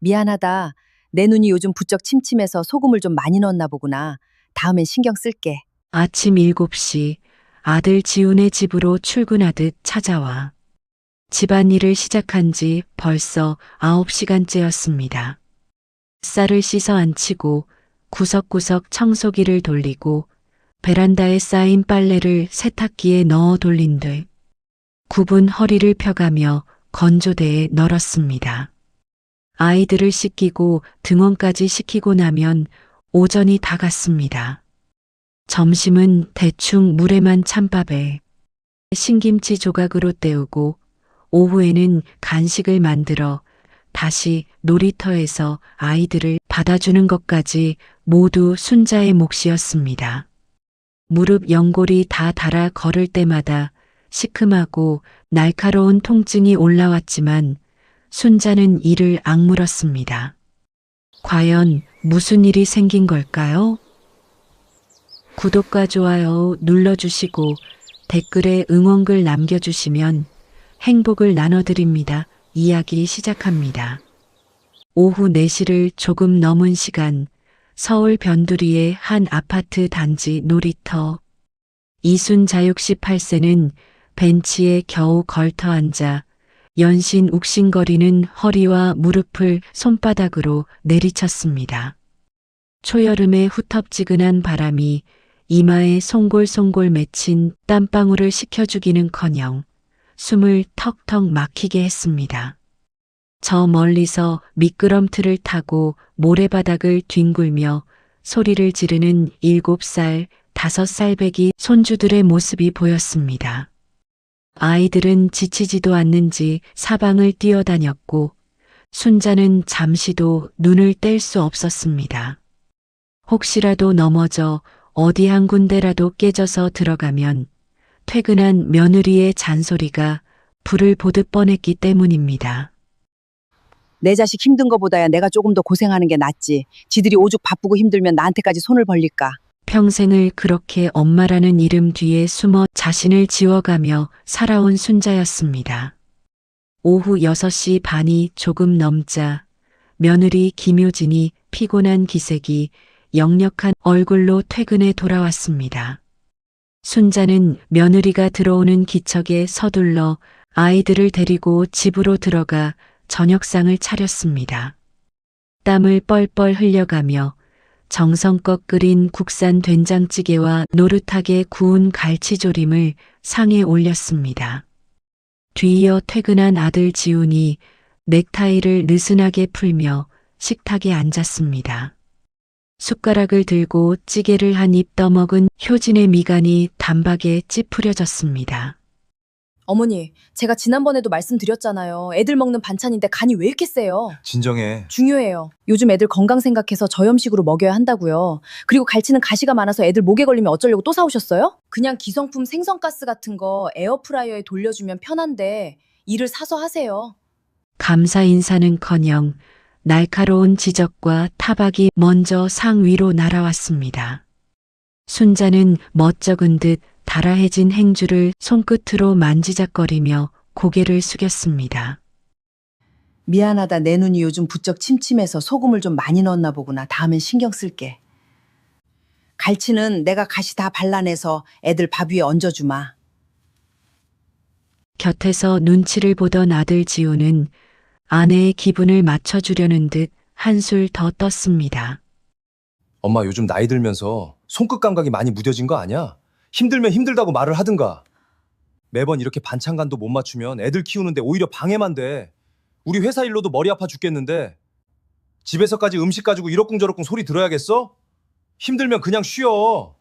미안하다. 내 눈이 요즘 부쩍 침침해서 소금을 좀 많이 넣었나 보구나. 다음엔 신경 쓸게. 아침 7시 아들 지훈의 집으로 출근하듯 찾아와. 집안일을 시작한 지 벌써 9시간째였습니다. 쌀을 씻어 안치고 구석구석 청소기를 돌리고 베란다에 쌓인 빨래를 세탁기에 넣어 돌린 뒤 굽은 허리를 펴가며 건조대에 널었습니다. 아이들을 씻기고 등원까지 시키고 나면 오전이 다 갔습니다. 점심은 대충 물에만 찬밥에 신김치 조각으로 때우고 오후에는 간식을 만들어 다시 놀이터에서 아이들을 받아주는 것까지 모두 순자의 몫이었습니다. 무릎 연골이 다 닳아 걸을 때마다 시큼하고 날카로운 통증이 올라왔지만 순자는 이를 악물었습니다. 과연 무슨 일이 생긴 걸까요? 구독과 좋아요 눌러주시고 댓글에 응원글 남겨주시면 행복을 나눠드립니다. 이야기 시작합니다. 오후 4시를 조금 넘은 시간, 서울 변두리의 한 아파트 단지 놀이터. 이순자 68세는 벤치에 겨우 걸터 앉아 연신 욱신거리는 허리와 무릎을 손바닥으로 내리쳤습니다. 초여름의 후텁지근한 바람이 이마에 송골송골 맺힌 땀방울을 식혀주기는커녕 숨을 턱턱 막히게 했습니다. 저 멀리서 미끄럼틀을 타고 모래바닥을 뒹굴며 소리를 지르는 7살, 5살배기 손주들의 모습이 보였습니다. 아이들은 지치지도 않는지 사방을 뛰어다녔고 순자는 잠시도 눈을 뗄 수 없었습니다. 혹시라도 넘어져 어디 한 군데라도 깨져서 들어가면 퇴근한 며느리의 잔소리가 불을 보듯 뻔했기 때문입니다. 내 자식 힘든 거보다야 내가 조금 더 고생하는 게 낫지. 지들이 오죽 바쁘고 힘들면 나한테까지 손을 벌릴까. 평생을 그렇게 엄마라는 이름 뒤에 숨어 자신을 지워가며 살아온 순자였습니다. 오후 6시 반이 조금 넘자 며느리 김효진이 피곤한 기색이 역력한 얼굴로 퇴근에 돌아왔습니다. 순자는 며느리가 들어오는 기척에 서둘러 아이들을 데리고 집으로 들어가 저녁상을 차렸습니다. 땀을 뻘뻘 흘려가며 정성껏 끓인 국산 된장찌개와 노릇하게 구운 갈치조림을 상에 올렸습니다. 뒤이어 퇴근한 아들 지훈이 넥타이를 느슨하게 풀며 식탁에 앉았습니다. 숟가락을 들고 찌개를 한 입 떠먹은 효진의 미간이 단박에 찌푸려졌습니다. 어머니, 제가 지난번에도 말씀드렸잖아요. 애들 먹는 반찬인데 간이 왜 이렇게 세요? 진정해. 중요해요. 요즘 애들 건강 생각해서 저염식으로 먹여야 한다고요. 그리고 갈치는 가시가 많아서 애들 목에 걸리면 어쩌려고 또 사오셨어요? 그냥 기성품 생선가스 같은 거 에어프라이어에 돌려주면 편한데 이를 사서 하세요. 감사 인사는커녕 날카로운 지적과 타박이 먼저 상 위로 날아왔습니다. 순자는 멋쩍은 듯 달아해진 행주를 손끝으로 만지작거리며 고개를 숙였습니다. 미안하다. 내 눈이 요즘 부쩍 침침해서 소금을 좀 많이 넣었나 보구나. 다음엔 신경 쓸게. 갈치는 내가 가시 다 발라내서 애들 밥 위에 얹어주마. 곁에서 눈치를 보던 아들 지우는 아내의 기분을 맞춰주려는 듯 한술 더 떴습니다. 엄마 요즘 나이 들면서 손끝 감각이 많이 무뎌진 거 아니야? 힘들면 힘들다고 말을 하든가. 매번 이렇게 반찬간도 못 맞추면 애들 키우는데 오히려 방해만 돼. 우리 회사 일로도 머리 아파 죽겠는데 집에서까지 음식 가지고 이러쿵저러쿵 소리 들어야겠어? 힘들면 그냥 쉬어.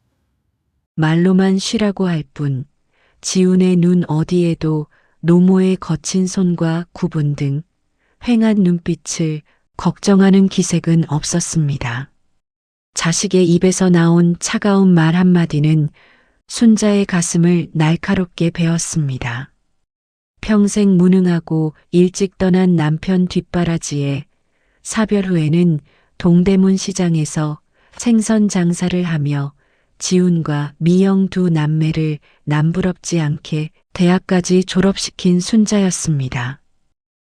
말로만 쉬라고 할 뿐 지훈의 눈 어디에도 노모의 거친 손과 구분 등 휑한 눈빛을 걱정하는 기색은 없었습니다. 자식의 입에서 나온 차가운 말 한마디는 순자의 가슴을 날카롭게 베었습니다. 평생 무능하고 일찍 떠난 남편 뒷바라지에 사별 후에는 동대문 시장에서 생선 장사를 하며 지훈과 미영 두 남매를 남부럽지 않게 대학까지 졸업시킨 순자였습니다.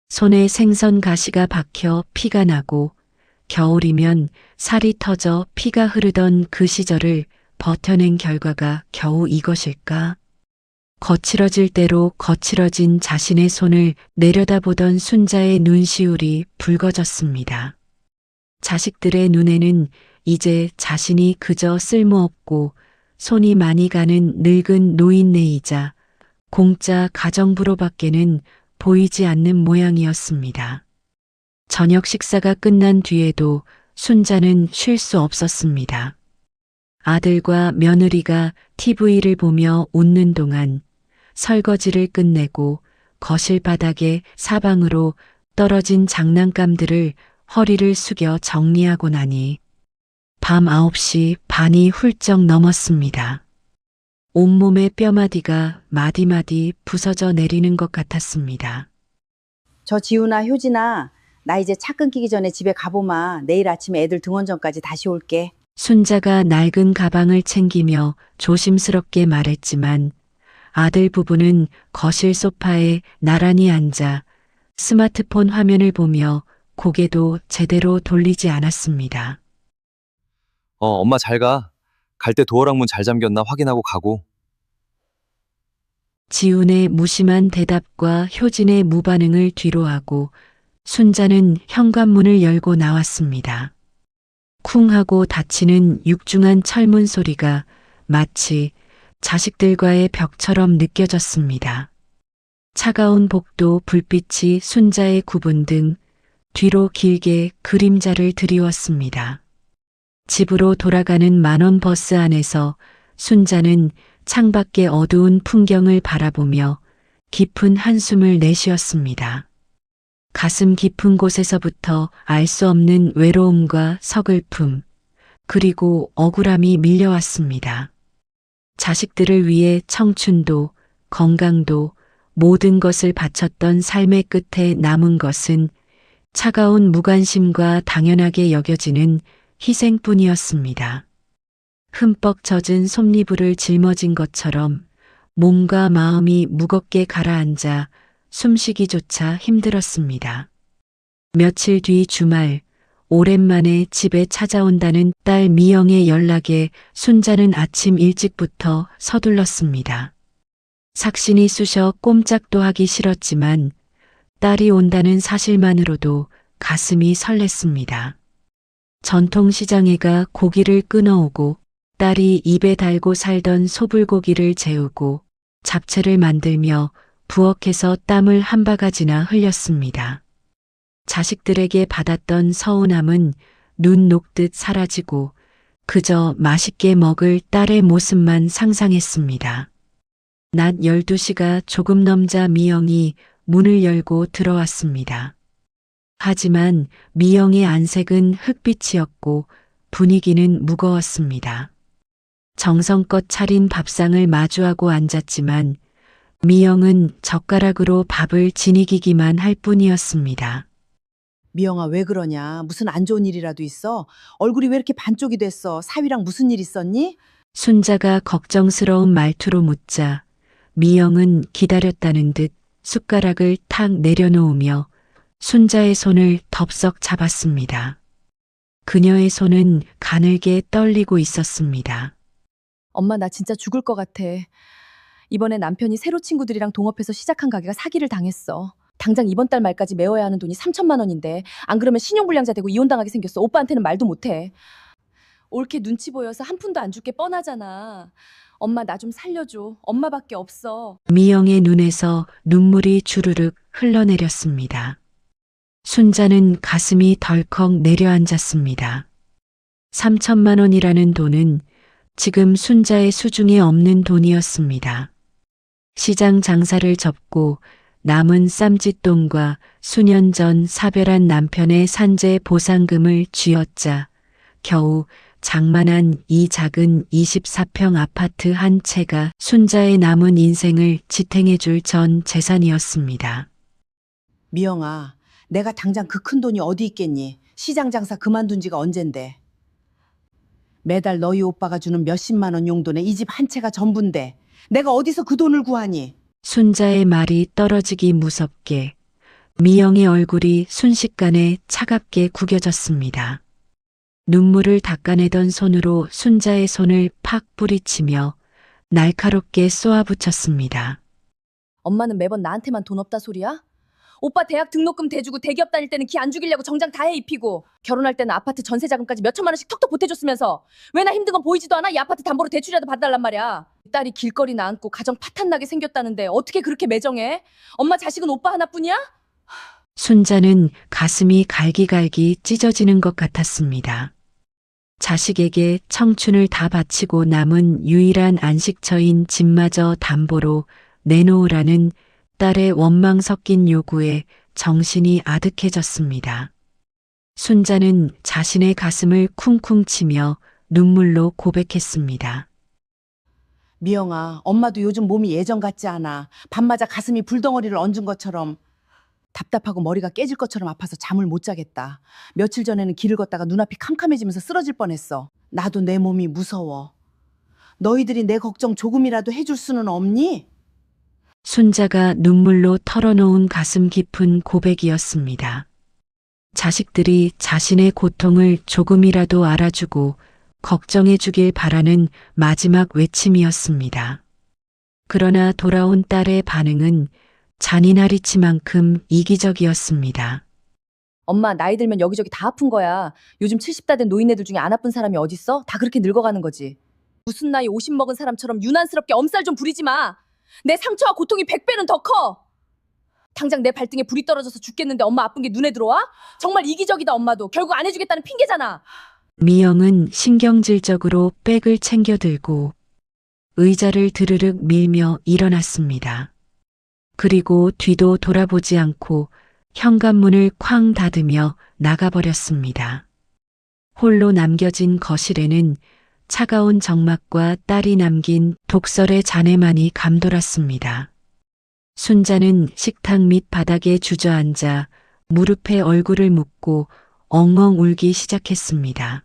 손에 생선 가시가 박혀 피가 나고 겨울이면 살이 터져 피가 흐르던 그 시절을 버텨낸 결과가 겨우 이것일까? 거칠어질 대로 거칠어진 자신의 손을 내려다보던 순자의 눈시울이 붉어졌습니다. 자식들의 눈에는 이제 자신이 그저 쓸모없고 손이 많이 가는 늙은 노인네이자 공짜 가정부로밖에는 보이지 않는 모양이었습니다. 저녁 식사가 끝난 뒤에도 순자는 쉴 수 없었습니다. 아들과 며느리가 TV를 보며 웃는 동안 설거지를 끝내고 거실 바닥에 사방으로 떨어진 장난감들을 허리를 숙여 정리하고 나니 밤 9시 반이 훌쩍 넘었습니다. 온몸의 뼈마디가 마디마디 부서져 내리는 것 같았습니다. 저 지훈아, 효진아, 나 이제 차 끊기기 전에 집에 가보마. 내일 아침에 애들 등원 전까지 다시 올게. 순자가 낡은 가방을 챙기며 조심스럽게 말했지만 아들 부부는 거실 소파에 나란히 앉아 스마트폰 화면을 보며 고개도 제대로 돌리지 않았습니다. 엄마 잘 가. 갈 때 도어락 문 잘 잠겼나 확인하고 가고. 지훈의 무심한 대답과 효진의 무반응을 뒤로하고 순자는 현관문을 열고 나왔습니다. 쿵 하고 닫히는 육중한 철문 소리가 마치 자식들과의 벽처럼 느껴졌습니다. 차가운 복도 불빛이 순자의 구분 등 뒤로 길게 그림자를 드리웠습니다. 집으로 돌아가는 만원 버스 안에서 순자는 창밖의 어두운 풍경을 바라보며 깊은 한숨을 내쉬었습니다. 가슴 깊은 곳에서부터 알 수 없는 외로움과 서글픔, 그리고 억울함이 밀려왔습니다. 자식들을 위해 청춘도, 건강도, 모든 것을 바쳤던 삶의 끝에 남은 것은 차가운 무관심과 당연하게 여겨지는 희생뿐이었습니다. 흠뻑 젖은 솜니부를 짊어진 것처럼 몸과 마음이 무겁게 가라앉아 숨쉬기조차 힘들었습니다. 며칠 뒤 주말, 오랜만에 집에 찾아온다는 딸 미영의 연락에 순자는 아침 일찍부터 서둘렀습니다. 삭신이 쑤셔 꼼짝도 하기 싫었지만 딸이 온다는 사실만으로도 가슴이 설렜습니다. 전통시장에가 고기를 끊어오고 딸이 입에 달고 살던 소불고기를 재우고 잡채를 만들며 부엌에서 땀을 한 바가지나 흘렸습니다. 자식들에게 받았던 서운함은 눈 녹듯 사라지고 그저 맛있게 먹을 딸의 모습만 상상했습니다. 낮 12시가 조금 넘자 미영이 문을 열고 들어왔습니다. 하지만 미영의 안색은 흑빛이었고 분위기는 무거웠습니다. 정성껏 차린 밥상을 마주하고 앉았지만 미영은 젓가락으로 밥을 지니기기만 할 뿐이었습니다. 미영아, 왜 그러냐? 무슨 안 좋은 일이라도 있어? 얼굴이 왜 이렇게 반쪽이 됐어? 사위랑 무슨 일 있었니? 순자가 걱정스러운 말투로 묻자 미영은 기다렸다는 듯 숟가락을 탁 내려놓으며 순자의 손을 덥석 잡았습니다. 그녀의 손은 가늘게 떨리고 있었습니다. 엄마, 나 진짜 죽을 것 같아. 이번에 남편이 새로 친구들이랑 동업해서 시작한 가게가 사기를 당했어. 당장 이번 달 말까지 메워야 하는 돈이 3천만 원인데 안 그러면 신용불량자 되고 이혼당하게 생겼어. 오빠한테는 말도 못해. 옳게 눈치 보여서 한 푼도 안 줄 게 뻔하잖아. 엄마, 나 좀 살려줘. 엄마밖에 없어. 미영의 눈에서 눈물이 주르륵 흘러내렸습니다. 순자는 가슴이 덜컥 내려앉았습니다. 3천만 원이라는 돈은 지금 순자의 수중에 없는 돈이었습니다. 시장 장사를 접고 남은 쌈짓돈과 수년 전 사별한 남편의 산재 보상금을 쥐어짜 겨우 장만한 이 작은 24평 아파트 한 채가 순자의 남은 인생을 지탱해줄 전 재산이었습니다. 미영아, 내가 당장 그 큰 돈이 어디 있겠니? 시장 장사 그만둔 지가 언젠데. 매달 너희 오빠가 주는 몇십만 원 용돈에 이 집 한 채가 전부인데 내가 어디서 그 돈을 구하니? 순자의 말이 떨어지기 무섭게 미영의 얼굴이 순식간에 차갑게 구겨졌습니다. 눈물을 닦아내던 손으로 순자의 손을 팍 뿌리치며 날카롭게 쏘아붙였습니다. 엄마는 매번 나한테만 돈 없다 소리야? 오빠 대학 등록금 대주고 대기업 다닐 때는 기 안 죽이려고 정장 다 해 입히고 결혼할 때는 아파트 전세 자금까지 몇 천만 원씩 턱턱 보태줬으면서 왜 나 힘든 건 보이지도 않아? 이 아파트 담보로 대출이라도 받달란 말이야. 딸이 길거리나 앉고 가정 파탄나게 생겼다는데 어떻게 그렇게 매정해? 엄마 자식은 오빠 하나뿐이야? 순자는 가슴이 갈기갈기 찢어지는 것 같았습니다. 자식에게 청춘을 다 바치고 남은 유일한 안식처인 집마저 담보로 내놓으라는 딸의 원망 섞인 요구에 정신이 아득해졌습니다. 순자는 자신의 가슴을 쿵쿵 치며 눈물로 고백했습니다. 미영아, 엄마도 요즘 몸이 예전 같지 않아. 밤마다 가슴이 불덩어리를 얹은 것처럼 답답하고 머리가 깨질 것처럼 아파서 잠을 못 자겠다. 며칠 전에는 길을 걷다가 눈앞이 캄캄해지면서 쓰러질 뻔했어. 나도 내 몸이 무서워. 너희들이 내 걱정 조금이라도 해줄 수는 없니? 순자가 눈물로 털어놓은 가슴 깊은 고백이었습니다. 자식들이 자신의 고통을 조금이라도 알아주고 걱정해 주길 바라는 마지막 외침이었습니다. 그러나 돌아온 딸의 반응은 잔인하리치만큼 이기적이었습니다. 엄마 나이 들면 여기저기 다 아픈 거야. 요즘 70다 된 노인네들 중에 안 아픈 사람이 어딨어? 다 그렇게 늙어가는 거지. 무슨 나이 50 먹은 사람처럼 유난스럽게 엄살 좀 부리지 마. 내 상처와 고통이 100배는 더 커. 당장 내 발등에 불이 떨어져서 죽겠는데 엄마 아픈 게 눈에 들어와? 정말 이기적이다 엄마도. 결국 안 해주겠다는 핑계잖아. 미영은 신경질적으로 백을 챙겨 들고 의자를 드르륵 밀며 일어났습니다. 그리고 뒤도 돌아보지 않고 현관문을 쾅 닫으며 나가버렸습니다. 홀로 남겨진 거실에는 차가운 정막과 딸이 남긴 독설의 잔해만이 감돌았습니다. 순자는 식탁 밑 바닥에 주저앉아 무릎에 얼굴을 묻고 엉엉 울기 시작했습니다.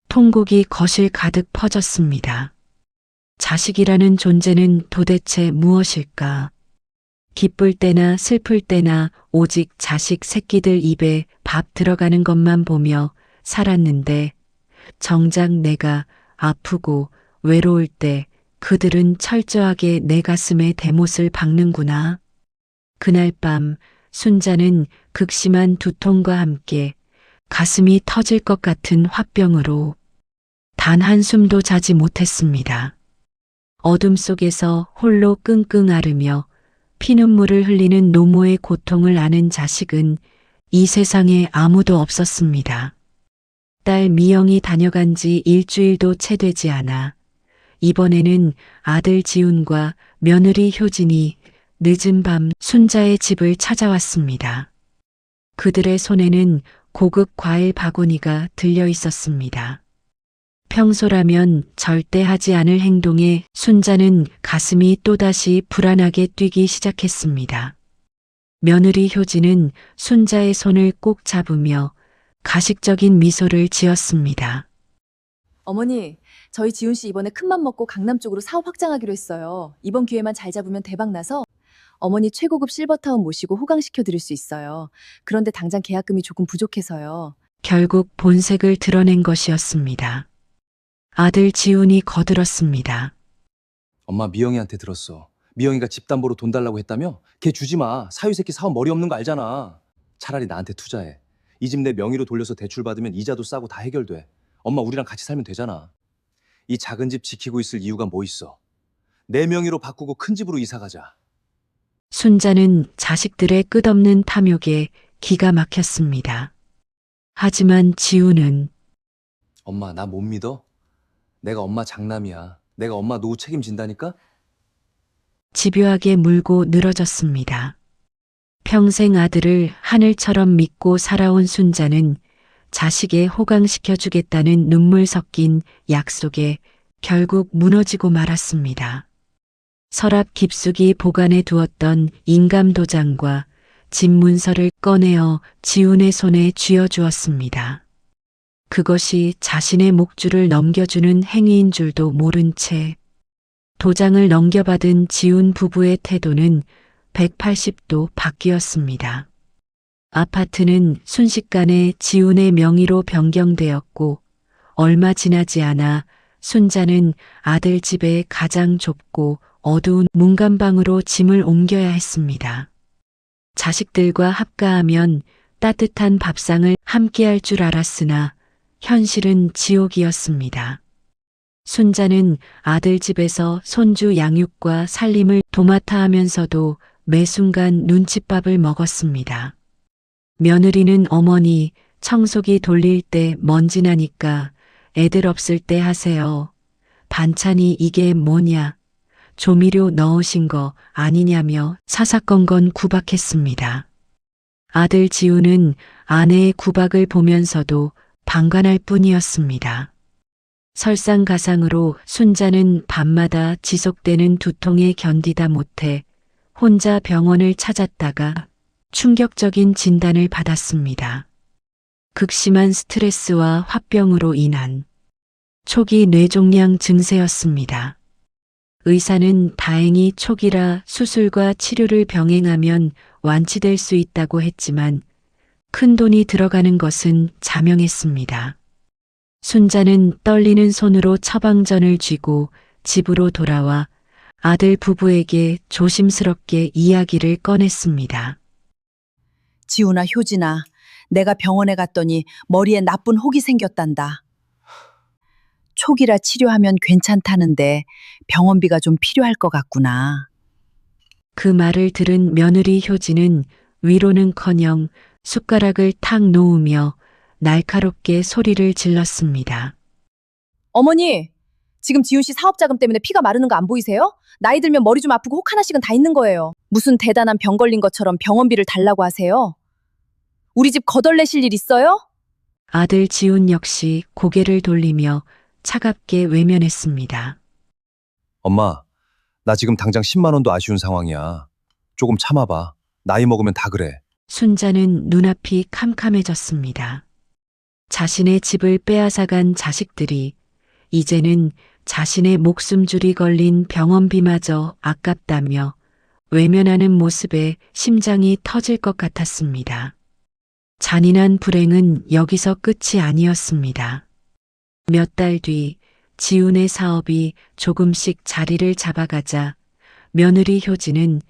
통곡이 거실 가득 퍼졌습니다. 자식이라는 존재는 도대체 무엇일까? 기쁠 때나 슬플 때나 오직 자식 새끼들 입에 밥 들어가는 것만 보며 살았는데 정작 내가 아프고 외로울 때 그들은 철저하게 내 가슴에 대못을 박는구나. 그날 밤 순자는 극심한 두통과 함께 가슴이 터질 것 같은 화병으로 단 한숨도 자지 못했습니다. 어둠 속에서 홀로 끙끙 앓으며 피눈물을 흘리는 노모의 고통을 아는 자식은 이 세상에 아무도 없었습니다. 딸 미영이 다녀간 지 일주일도 채 되지 않아 이번에는 아들 지훈과 며느리 효진이 늦은 밤 순자의 집을 찾아왔습니다. 그들의 손에는 고급 과일 바구니가 들려 있었습니다. 평소라면 절대 하지 않을 행동에 순자는 가슴이 또다시 불안하게 뛰기 시작했습니다. 며느리 효진은 순자의 손을 꼭 잡으며 가식적인 미소를 지었습니다. 어머니, 저희 지훈 씨 이번에 큰맘 먹고 강남 쪽으로 사업 확장하기로 했어요. 이번 기회만 잘 잡으면 대박 나서 어머니 최고급 실버타운 모시고 호강시켜 드릴 수 있어요. 그런데 당장 계약금이 조금 부족해서요. 결국 본색을 드러낸 것이었습니다. 아들 지훈이 거들었습니다. 엄마 미영이한테 들었어. 미영이가 집 담보로 돈 달라고 했다며? 걔 주지 마. 사유새끼 사업 머리 없는 거 알잖아. 차라리 나한테 투자해. 이 집 내 명의로 돌려서 대출 받으면 이자도 싸고 다 해결돼. 엄마 우리랑 같이 살면 되잖아. 이 작은 집 지키고 있을 이유가 뭐 있어? 내 명의로 바꾸고 큰 집으로 이사 가자. 순자는 자식들의 끝없는 탐욕에 기가 막혔습니다. 하지만 지훈은 엄마 나 못 믿어? 내가 엄마 장남이야. 내가 엄마 노후 책임진다니까? 집요하게 물고 늘어졌습니다. 평생 아들을 하늘처럼 믿고 살아온 순자는 자식에 호강시켜주겠다는 눈물 섞인 약속에 결국 무너지고 말았습니다. 서랍 깊숙이 보관해 두었던 인감도장과 집 문서를 꺼내어 지훈의 손에 쥐어주었습니다. 그것이 자신의 목줄을 넘겨주는 행위인 줄도 모른 채 도장을 넘겨받은 지훈 부부의 태도는 180도 바뀌었습니다. 아파트는 순식간에 지훈의 명의로 변경되었고 얼마 지나지 않아 순자는 아들 집의 가장 좁고 어두운 문간방으로 짐을 옮겨야 했습니다. 자식들과 합가하면 따뜻한 밥상을 함께할 줄 알았으나 현실은 지옥이었습니다. 순자는 아들 집에서 손주 양육과 살림을 도맡아 하면서도 매 순간 눈칫밥을 먹었습니다. 며느리는 어머니 청소기 돌릴 때 먼지 나니까 애들 없을 때 하세요. 반찬이 이게 뭐냐? 조미료 넣으신 거 아니냐며 사사건건 구박했습니다. 아들 지우는 아내의 구박을 보면서도 방관할 뿐이었습니다. 설상가상으로 순자는 밤마다 지속되는 두통에 견디다 못해 혼자 병원을 찾았다가 충격적인 진단을 받았습니다. 극심한 스트레스와 화병으로 인한 초기 뇌종양 증세였습니다. 의사는 다행히 초기라 수술과 치료를 병행하면 완치될 수 있다고 했지만 큰 돈이 들어가는 것은 자명했습니다. 순자는 떨리는 손으로 처방전을 쥐고 집으로 돌아와 아들 부부에게 조심스럽게 이야기를 꺼냈습니다. 지훈아, 효진아, 내가 병원에 갔더니 머리에 나쁜 혹이 생겼단다. 초기라 치료하면 괜찮다는데 병원비가 좀 필요할 것 같구나. 그 말을 들은 며느리 효진은 위로는커녕 숟가락을 탁 놓으며 날카롭게 소리를 질렀습니다. 어머니, 지금 지훈 씨 사업자금 때문에 피가 마르는 거 안 보이세요? 나이 들면 머리 좀 아프고 혹 하나씩은 다 있는 거예요. 무슨 대단한 병 걸린 것처럼 병원비를 달라고 하세요? 우리 집 거덜내실 일 있어요? 아들 지훈 역시 고개를 돌리며 차갑게 외면했습니다. 엄마, 나 지금 당장 10만 원도 아쉬운 상황이야. 조금 참아봐. 나이 먹으면 다 그래. 순자는 눈앞이 캄캄해졌습니다. 자신의 집을 빼앗아간 자식들이 이제는 자신의 목숨줄이 걸린 병원비마저 아깝다며 외면하는 모습에 심장이 터질 것 같았습니다. 잔인한 불행은 여기서 끝이 아니었습니다. 몇 달 뒤 지훈의 사업이 조금씩 자리를 잡아가자 며느리 효진은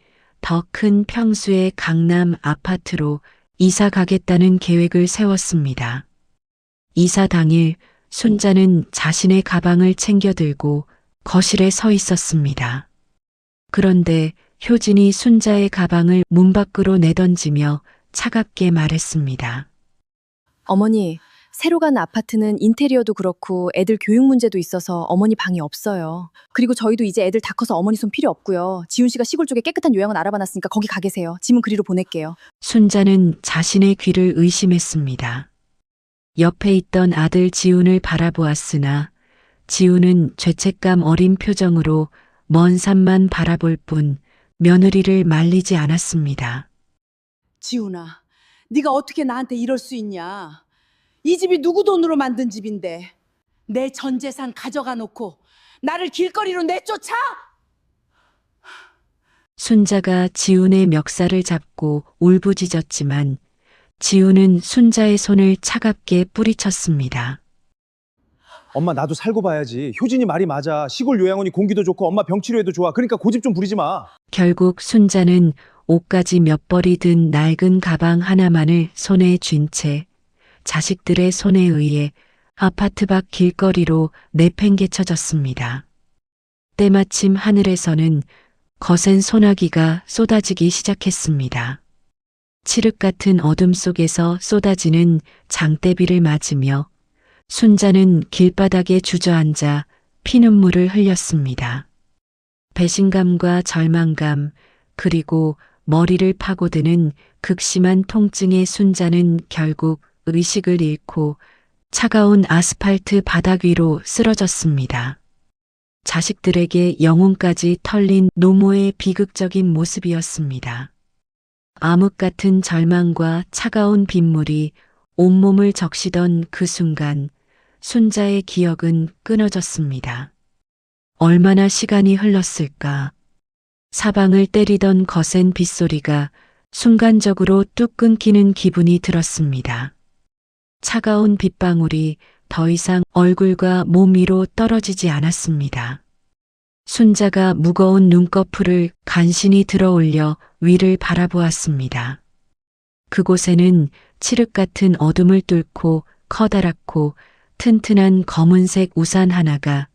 더 큰 평수의 강남 아파트로 이사 가겠다는 계획을 세웠습니다. 이사 당일 순자는 자신의 가방을 챙겨 들고 거실에 서 있었습니다. 그런데 효진이 순자의 가방을 문 밖으로 내던지며 차갑게 말했습니다. 어머니, 새로 간 아파트는 인테리어도 그렇고 애들 교육 문제도 있어서 어머니 방이 없어요. 그리고 저희도 이제 애들 다 커서 어머니 손 필요 없고요. 지훈 씨가 시골 쪽에 깨끗한 요양원 알아봐놨으니까 거기 가 계세요. 짐은 그리로 보낼게요. 순자는 자신의 귀를 의심했습니다. 옆에 있던 아들 지훈을 바라보았으나 지훈은 죄책감 어린 표정으로 먼 산만 바라볼 뿐 며느리를 말리지 않았습니다. 지훈아, 네가 어떻게 나한테 이럴 수 있냐? 이 집이 누구 돈으로 만든 집인데 내 전 재산 가져가 놓고 나를 길거리로 내쫓아? 순자가 지훈의 멱살을 잡고 울부짖었지만 지훈은 순자의 손을 차갑게 뿌리쳤습니다. 엄마 나도 살고 봐야지. 효진이 말이 맞아. 시골 요양원이 공기도 좋고 엄마 병치료에도 좋아. 그러니까 고집 좀 부리지 마. 결국 순자는 옷까지 몇 벌이 든 낡은 가방 하나만을 손에 쥔 채 자식들의 손에 의해 아파트 밖 길거리로 내팽개쳐졌습니다. 때마침 하늘에서는 거센 소나기가 쏟아지기 시작했습니다. 칠흑 같은 어둠 속에서 쏟아지는 장대비를 맞으며 순자는 길바닥에 주저앉아 피눈물을 흘렸습니다. 배신감과 절망감 그리고 머리를 파고드는 극심한 통증의 순자는 결국 의식을 잃고 차가운 아스팔트 바닥 위로 쓰러졌습니다. 자식들에게 영혼까지 털린 노모의 비극적인 모습이었습니다. 암흑 같은 절망과 차가운 빗물이 온몸을 적시던 그 순간 순자의 기억은 끊어졌습니다. 얼마나 시간이 흘렀을까? 사방을 때리던 거센 빗소리가 순간적으로 뚝 끊기는 기분이 들었습니다. 차가운 빗방울이 더 이상 얼굴과 몸 위로 떨어지지 않았습니다. 순자가 무거운 눈꺼풀을 간신히 들어 올려 위를 바라보았습니다. 그곳에는 칠흑 같은 어둠을 뚫고 커다랗고 튼튼한 검은색 우산 하나가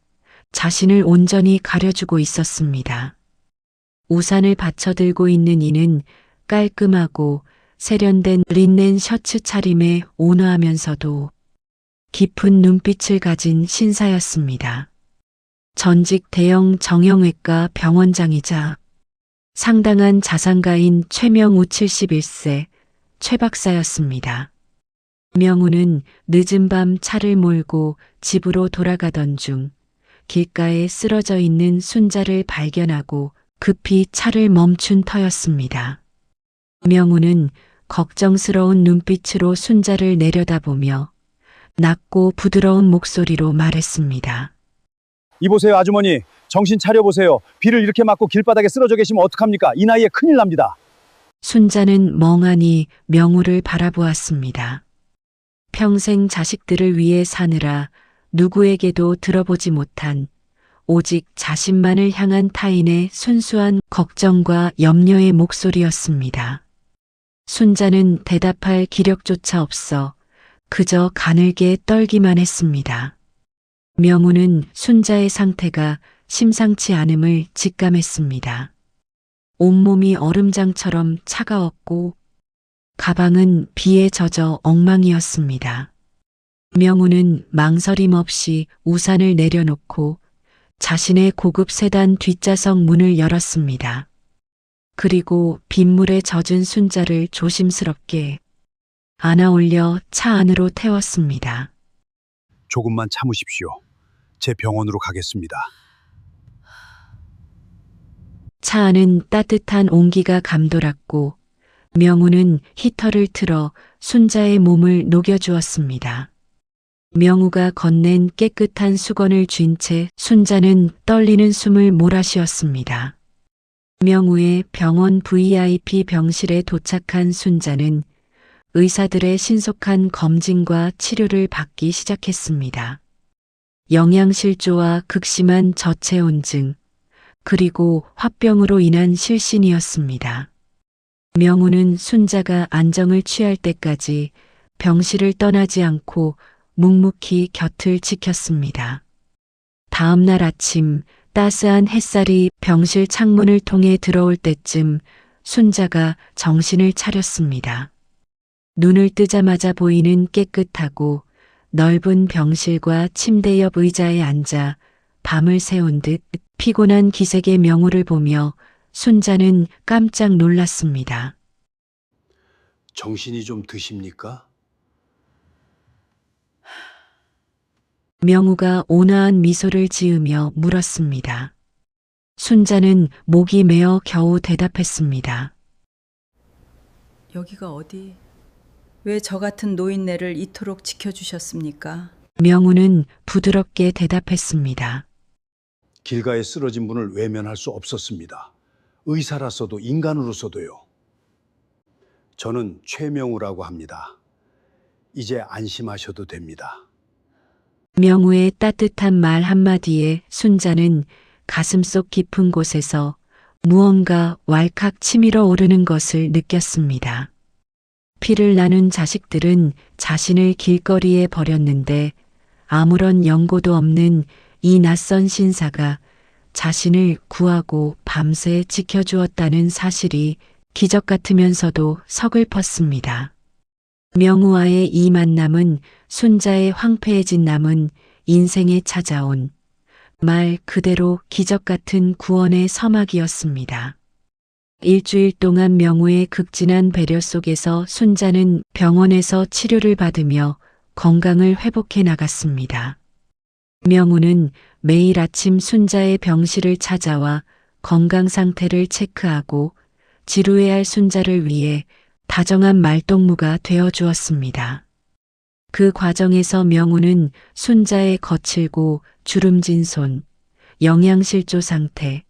자신을 온전히 가려주고 있었습니다. 우산을 받쳐들고 있는 이는 깔끔하고 세련된 린넨 셔츠 차림에 온화하면서도 깊은 눈빛을 가진 신사였습니다. 전직 대형 정형외과 병원장이자 상당한 자산가인 최명우 71세 최 박사였습니다. 명우는 늦은 밤 차를 몰고 집으로 돌아가던 중 길가에 쓰러져 있는 순자를 발견하고 급히 차를 멈춘 터였습니다. 명우는 걱정스러운 눈빛으로 순자를 내려다보며 낮고 부드러운 목소리로 말했습니다. 이보세요, 아주머니. 정신 차려보세요. 비를 이렇게 맞고 길바닥에 쓰러져 계시면 어떡합니까? 이 나이에 큰일 납니다. 순자는 멍하니 명우를 바라보았습니다. 평생 자식들을 위해 사느라 누구에게도 들어보지 못한 오직 자신만을 향한 타인의 순수한 걱정과 염려의 목소리였습니다. 순자는 대답할 기력조차 없어 그저 가늘게 떨기만 했습니다. 명우는 순자의 상태가 심상치 않음을 직감했습니다. 온몸이 얼음장처럼 차가웠고 가방은 비에 젖어 엉망이었습니다. 명우는 망설임 없이 우산을 내려놓고 자신의 고급 세단 뒷좌석 문을 열었습니다. 그리고 빗물에 젖은 순자를 조심스럽게 안아 올려 차 안으로 태웠습니다. 조금만 참으십시오. 제 병원으로 가겠습니다. 차 안은 따뜻한 온기가 감돌았고 명우는 히터를 틀어 순자의 몸을 녹여주었습니다. 명우가 건넨 깨끗한 수건을 쥔 채 순자는 떨리는 숨을 몰아쉬었습니다. 명우의 병원 VIP 병실에 도착한 순자는 의사들의 신속한 검진과 치료를 받기 시작했습니다. 영양실조와 극심한 저체온증, 그리고 화병으로 인한 실신이었습니다. 명우는 순자가 안정을 취할 때까지 병실을 떠나지 않고 묵묵히 곁을 지켰습니다. 다음 날 아침 따스한 햇살이 병실 창문을 통해 들어올 때쯤 순자가 정신을 차렸습니다. 눈을 뜨자마자 보이는 깨끗하고 넓은 병실과 침대 옆 의자에 앉아 밤을 새운 듯 피곤한 기색의 명우를 보며 순자는 깜짝 놀랐습니다. 정신이 좀 드십니까? 명우가 온화한 미소를 지으며 물었습니다. 순자는 목이 메어 겨우 대답했습니다. 여기가 어디? 왜 저 같은 노인네를 이토록 지켜주셨습니까? 명우는 부드럽게 대답했습니다. 길가에 쓰러진 분을 외면할 수 없었습니다. 의사라서도 인간으로서도요. 저는 최명우라고 합니다. 이제 안심하셔도 됩니다. 명우의 따뜻한 말 한마디에 순자는 가슴속 깊은 곳에서 무언가 왈칵 치밀어 오르는 것을 느꼈습니다. 피를 나눈 자식들은 자신을 길거리에 버렸는데 아무런 연고도 없는 이 낯선 신사가 자신을 구하고 밤새 지켜주었다는 사실이 기적 같으면서도 서글펐습니다. 명우와의 이 만남은 순자의 황폐해진 남은 인생에 찾아온 말 그대로 기적 같은 구원의 서막이었습니다. 일주일 동안 명우의 극진한 배려 속에서 순자는 병원에서 치료를 받으며 건강을 회복해 나갔습니다. 명우는 매일 아침 순자의 병실을 찾아와 건강 상태를 체크하고 지루해할 순자를 위해 다정한 말동무가 되어 주었습니다. 그 과정에서 명우는 순자의 거칠고 주름진 손, 영양실조 상태,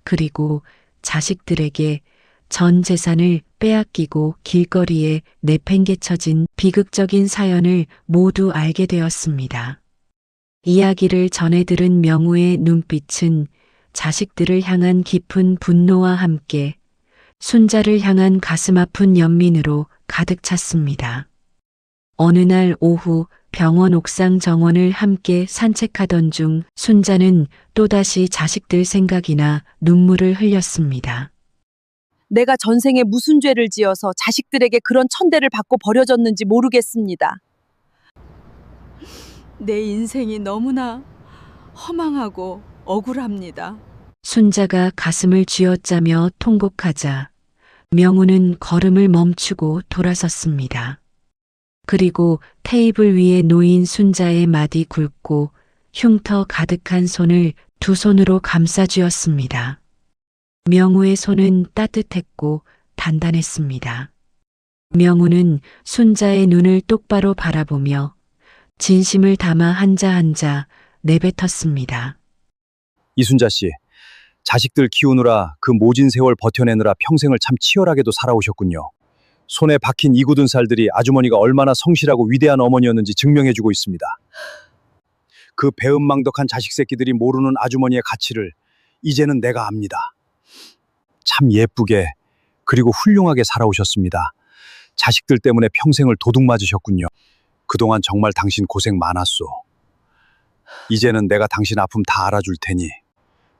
그리고 자식들에게 전 재산을 빼앗기고 길거리에 내팽개쳐진 비극적인 사연을 모두 알게 되었습니다. 이야기를 전해 들은 명우의 눈빛은 자식들을 향한 깊은 분노와 함께 순자를 향한 가슴 아픈 연민으로 가득 찼습니다. 어느 날 오후 병원 옥상 정원을 함께 산책하던 중 순자는 또다시 자식들 생각이나 눈물을 흘렸습니다. 내가 전생에 무슨 죄를 지어서 자식들에게 그런 천대를 받고 버려졌는지 모르겠습니다. 내 인생이 너무나 허망하고 억울합니다. 순자가 가슴을 쥐어짜며 통곡하자 명우는 걸음을 멈추고 돌아섰습니다. 그리고 테이블 위에 놓인 순자의 마디 굵고 흉터 가득한 손을 두 손으로 감싸 쥐었습니다. 명우의 손은 따뜻했고 단단했습니다. 명우는 순자의 눈을 똑바로 바라보며 진심을 담아 한자 한자 내뱉었습니다. 이순자 씨, 자식들 키우느라 그 모진 세월 버텨내느라 평생을 참 치열하게도 살아오셨군요. 손에 박힌 이 굳은 살들이 아주머니가 얼마나 성실하고 위대한 어머니였는지 증명해주고 있습니다. 그 배은망덕한 자식 새끼들이 모르는 아주머니의 가치를 이제는 내가 압니다. 참 예쁘게 그리고 훌륭하게 살아오셨습니다. 자식들 때문에 평생을 도둑 맞으셨군요. 그동안 정말 당신 고생 많았소. 이제는 내가 당신 아픔 다 알아줄 테니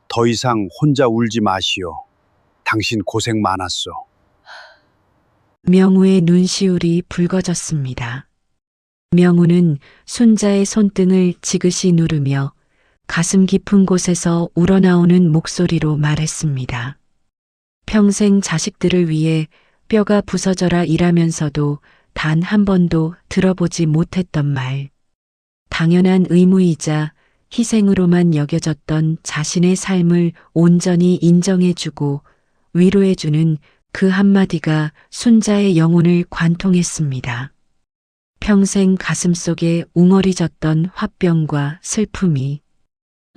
더 이상 혼자 울지 마시오. 당신 고생 많았소. 명우의 눈시울이 붉어졌습니다. 명우는 순자의 손등을 지그시 누르며 가슴 깊은 곳에서 우러나오는 목소리로 말했습니다. 평생 자식들을 위해 뼈가 부서져라 일하면서도 단 한 번도 들어보지 못했던 말. 당연한 의무이자 희생으로만 여겨졌던 자신의 삶을 온전히 인정해주고 위로해주는 그 한마디가 순자의 영혼을 관통했습니다. 평생 가슴속에 웅얼이졌던 화병과 슬픔이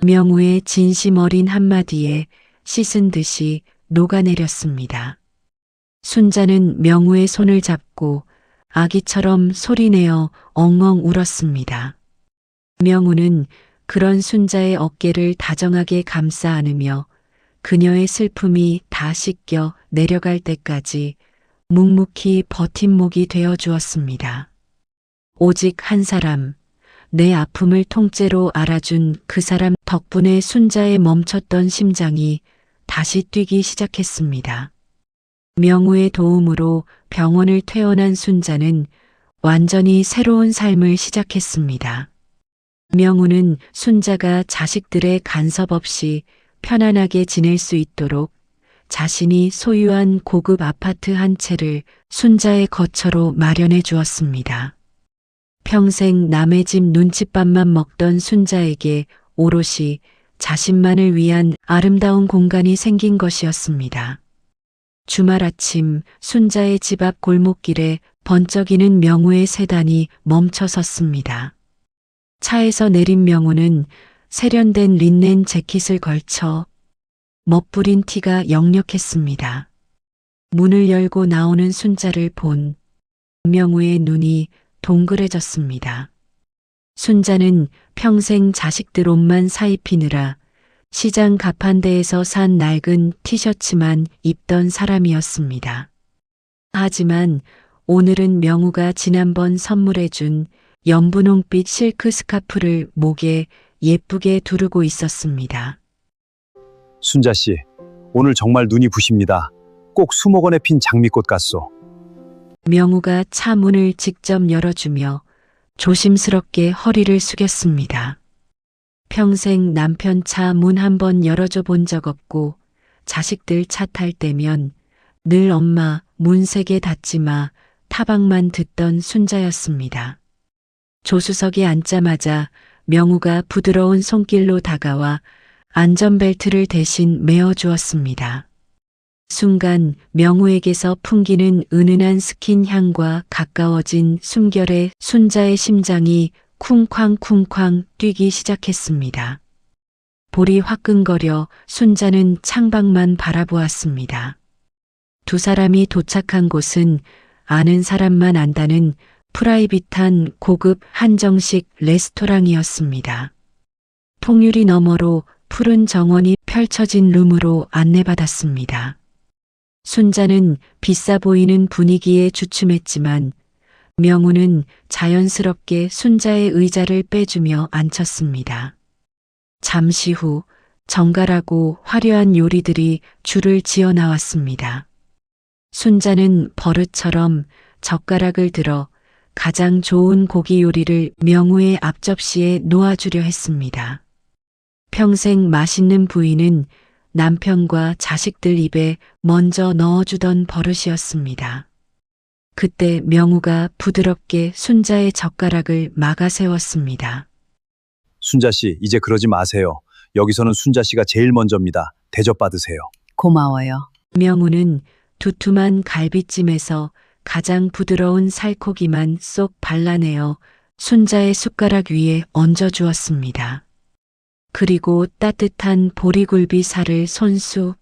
명우의 진심 어린 한마디에 씻은 듯이 녹아내렸습니다. 순자는 명우의 손을 잡고 아기처럼 소리내어 엉엉 울었습니다. 명우는 그런 순자의 어깨를 다정하게 감싸 안으며 그녀의 슬픔이 다 씻겨 내려갈 때까지 묵묵히 버팀목이 되어 주었습니다. 오직 한 사람, 내 아픔을 통째로 알아준 그 사람 덕분에 순자의 멈췄던 심장이 다시 뛰기 시작했습니다. 명우의 도움으로 병원을 퇴원한 순자는 완전히 새로운 삶을 시작했습니다. 명우는 순자가 자식들의 간섭 없이 편안하게 지낼 수 있도록 자신이 소유한 고급 아파트 한 채를 순자의 거처로 마련해 주었습니다. 평생 남의 집 눈칫밥만 먹던 순자에게 오롯이 자신만을 위한 아름다운 공간이 생긴 것이었습니다. 주말 아침 순자의 집 앞 골목길에 번쩍이는 명우의 세단이 멈춰 섰습니다. 차에서 내린 명우는 세련된 린넨 재킷을 걸쳐 멋부린 티가 역력했습니다. 문을 열고 나오는 순자를 본 명우의 눈이 동그래졌습니다. 순자는 평생 자식들 옷만 사입히느라 시장 가판대에서 산 낡은 티셔츠만 입던 사람이었습니다. 하지만 오늘은 명우가 지난번 선물해준 연분홍빛 실크 스카프를 목에 예쁘게 두르고 있었습니다. 순자 씨, 오늘 정말 눈이 부십니다. 꼭 수목원에 핀 장미꽃 같소. 명우가 차 문을 직접 열어주며 조심스럽게 허리를 숙였습니다. 평생 남편 차 문 한 번 열어줘 본 적 없고 자식들 차 탈 때면 늘 엄마 문 3개 닫지 마 타박만 듣던 순자였습니다. 조수석에 앉자마자 명우가 부드러운 손길로 다가와 안전벨트를 대신 메어주었습니다. 순간 명우에게서 풍기는 은은한 스킨 향과 가까워진 숨결에 순자의 심장이 쿵쾅쿵쾅 뛰기 시작했습니다. 볼이 화끈거려 순자는 창밖만 바라보았습니다. 두 사람이 도착한 곳은 아는 사람만 안다는 프라이빗한 고급 한정식 레스토랑이었습니다. 통유리 너머로 푸른 정원이 펼쳐진 룸으로 안내받았습니다. 순자는 비싸 보이는 분위기에 주춤했지만 명우는 자연스럽게 순자의 의자를 빼주며 앉혔습니다. 잠시 후 정갈하고 화려한 요리들이 줄을 지어 나왔습니다. 순자는 버릇처럼 젓가락을 들어 가장 좋은 고기 요리를 명우의 앞접시에 놓아주려 했습니다. 평생 맛있는 부위는 남편과 자식들 입에 먼저 넣어주던 버릇이었습니다. 그때 명우가 부드럽게 순자의 젓가락을 막아 세웠습니다. 순자 씨, 이제 그러지 마세요. 여기서는 순자 씨가 제일 먼저입니다. 대접 받으세요. 고마워요. 명우는 두툼한 갈비찜에서 가장 부드러운 살코기만 쏙 발라내어 순자의 숟가락 위에 얹어 주었습니다. 그리고 따뜻한 보리굴비 살을 손수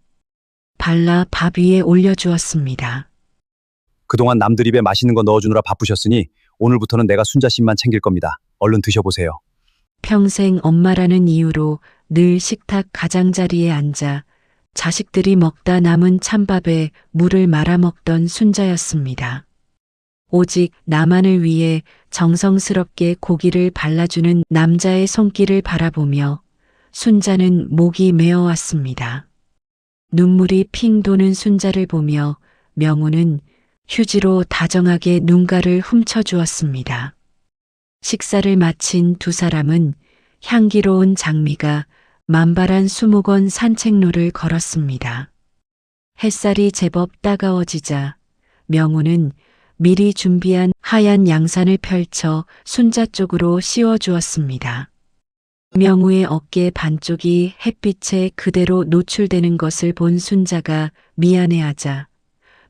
발라 밥 위에 올려주었습니다. 그동안 남들 입에 맛있는 거 넣어주느라 바쁘셨으니 오늘부터는 내가 순자 씨만 챙길 겁니다. 얼른 드셔보세요. 평생 엄마라는 이유로 늘 식탁 가장자리에 앉아 자식들이 먹다 남은 찬밥에 물을 말아 먹던 순자였습니다. 오직 나만을 위해 정성스럽게 고기를 발라주는 남자의 손길을 바라보며 순자는 목이 메어왔습니다. 눈물이 핑 도는 순자를 보며 명우는 휴지로 다정하게 눈가를 훔쳐주었습니다. 식사를 마친 두 사람은 향기로운 장미가 만발한 수목원 산책로를 걸었습니다. 햇살이 제법 따가워지자 명우는 미리 준비한 하얀 양산을 펼쳐 순자 쪽으로 씌워주었습니다. 명우의 어깨 반쪽이 햇빛에 그대로 노출되는 것을 본 순자가 미안해하자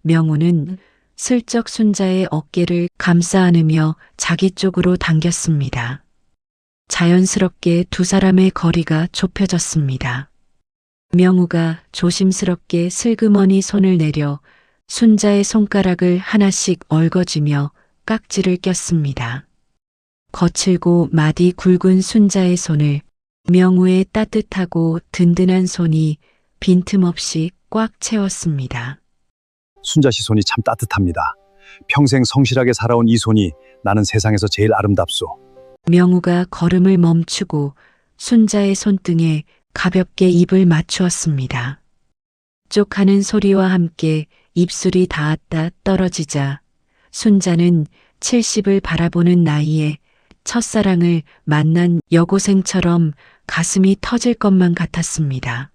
명우는 슬쩍 순자의 어깨를 감싸 안으며 자기 쪽으로 당겼습니다. 자연스럽게 두 사람의 거리가 좁혀졌습니다. 명우가 조심스럽게 슬그머니 손을 내려 순자의 손가락을 하나씩 얽어주며 깍지를 꼈습니다. 거칠고 마디 굵은 순자의 손을 명우의 따뜻하고 든든한 손이 빈틈없이 꽉 채웠습니다. 순자 씨 손이 참 따뜻합니다. 평생 성실하게 살아온 이 손이 나는 세상에서 제일 아름답소. 명우가 걸음을 멈추고 순자의 손등에 가볍게 입을 맞추었습니다. 쪽하는 소리와 함께 입술이 닿았다 떨어지자 순자는 70을 바라보는 나이에 첫사랑을 만난 여고생처럼 가슴이 터질 것만 같았습니다.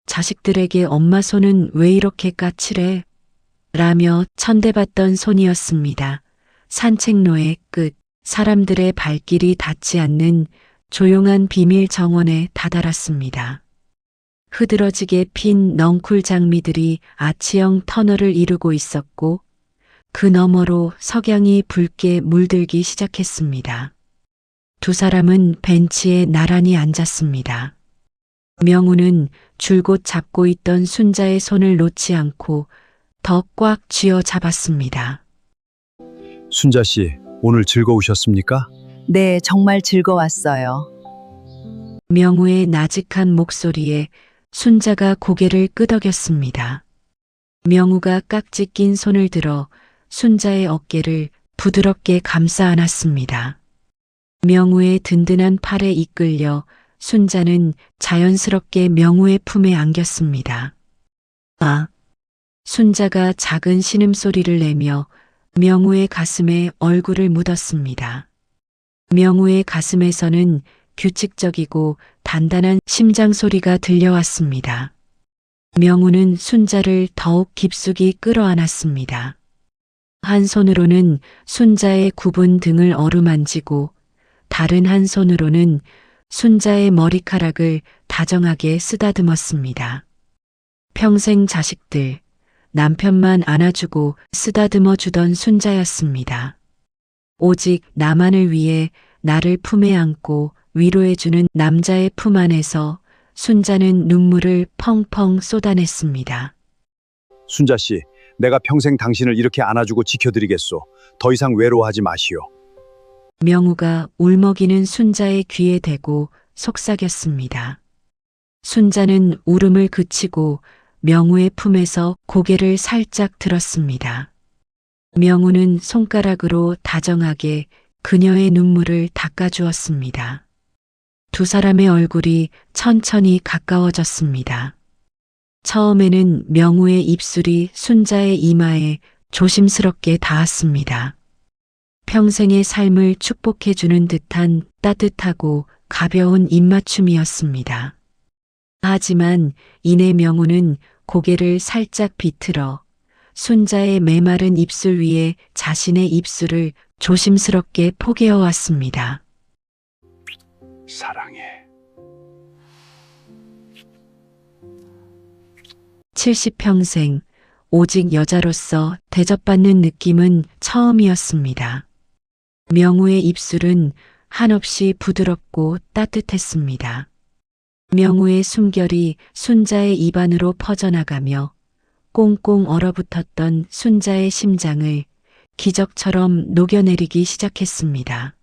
자식들에게 엄마 손은 왜 이렇게 까칠해? 라며 천대받던 손이었습니다. 산책로의 끝, 사람들의 발길이 닿지 않는 조용한 비밀 정원에 다다랐습니다. 흐드러지게 핀 넝쿨 장미들이 아치형 터널을 이루고 있었고 그 너머로 석양이 붉게 물들기 시작했습니다. 두 사람은 벤치에 나란히 앉았습니다. 명우는 줄곧 잡고 있던 순자의 손을 놓지 않고 더 꽉 쥐어 잡았습니다. 순자 씨, 오늘 즐거우셨습니까? 네, 정말 즐거웠어요. 명우의 나직한 목소리에 순자가 고개를 끄덕였습니다. 명우가 깍지 낀 손을 들어 순자의 어깨를 부드럽게 감싸 안았습니다. 명우의 든든한 팔에 이끌려 순자는 자연스럽게 명우의 품에 안겼습니다. 아! 순자가 작은 신음소리를 내며 명우의 가슴에 얼굴을 묻었습니다. 명우의 가슴에서는 규칙적이고 단단한 심장 소리가 들려왔습니다. 명우는 순자를 더욱 깊숙이 끌어안았습니다. 한 손으로는 순자의 굽은 등을 어루만지고 다른 한 손으로는 순자의 머리카락을 다정하게 쓰다듬었습니다. 평생 자식들, 남편만 안아주고 쓰다듬어 주던 순자였습니다. 오직 나만을 위해 나를 품에 안고 위로해주는 남자의 품 안에서 순자는 눈물을 펑펑 쏟아냈습니다. 순자 씨, 내가 평생 당신을 이렇게 안아주고 지켜드리겠소. 더 이상 외로워하지 마시오. 명우가 울먹이는 순자의 귀에 대고 속삭였습니다. 순자는 울음을 그치고 명우의 품에서 고개를 살짝 들었습니다. 명우는 손가락으로 다정하게 그녀의 눈물을 닦아주었습니다. 두 사람의 얼굴이 천천히 가까워졌습니다. 처음에는 명우의 입술이 순자의 이마에 조심스럽게 닿았습니다. 평생의 삶을 축복해주는 듯한 따뜻하고 가벼운 입맞춤이었습니다. 하지만 이내 명우는 고개를 살짝 비틀어 순자의 메마른 입술 위에 자신의 입술을 조심스럽게 포개어 왔습니다. 사랑해. 70평생 오직 여자로서 대접받는 느낌은 처음이었습니다. 명우의 입술은 한없이 부드럽고 따뜻했습니다. 명우의 숨결이 순자의 입안으로 퍼져나가며 꽁꽁 얼어붙었던 순자의 심장을 기적처럼 녹여내리기 시작했습니다.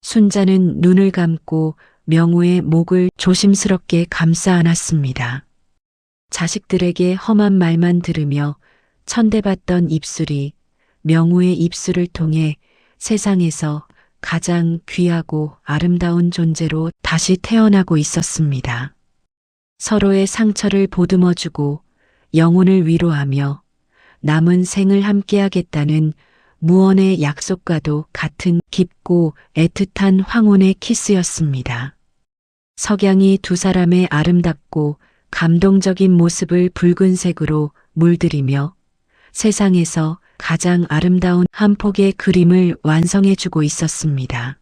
순자는 눈을 감고 명우의 목을 조심스럽게 감싸 안았습니다. 자식들에게 험한 말만 들으며 천대받던 입술이 명우의 입술을 통해 세상에서 가장 귀하고 아름다운 존재로 다시 태어나고 있었습니다. 서로의 상처를 보듬어주고 영혼을 위로하며 남은 생을 함께하겠다는 무언의 약속과도 같은 깊고 애틋한 황혼의 키스였습니다. 석양이 두 사람의 아름답고 감동적인 모습을 붉은색으로 물들이며 세상에서 가장 아름다운 한 폭의 그림을 완성해주고 있었습니다.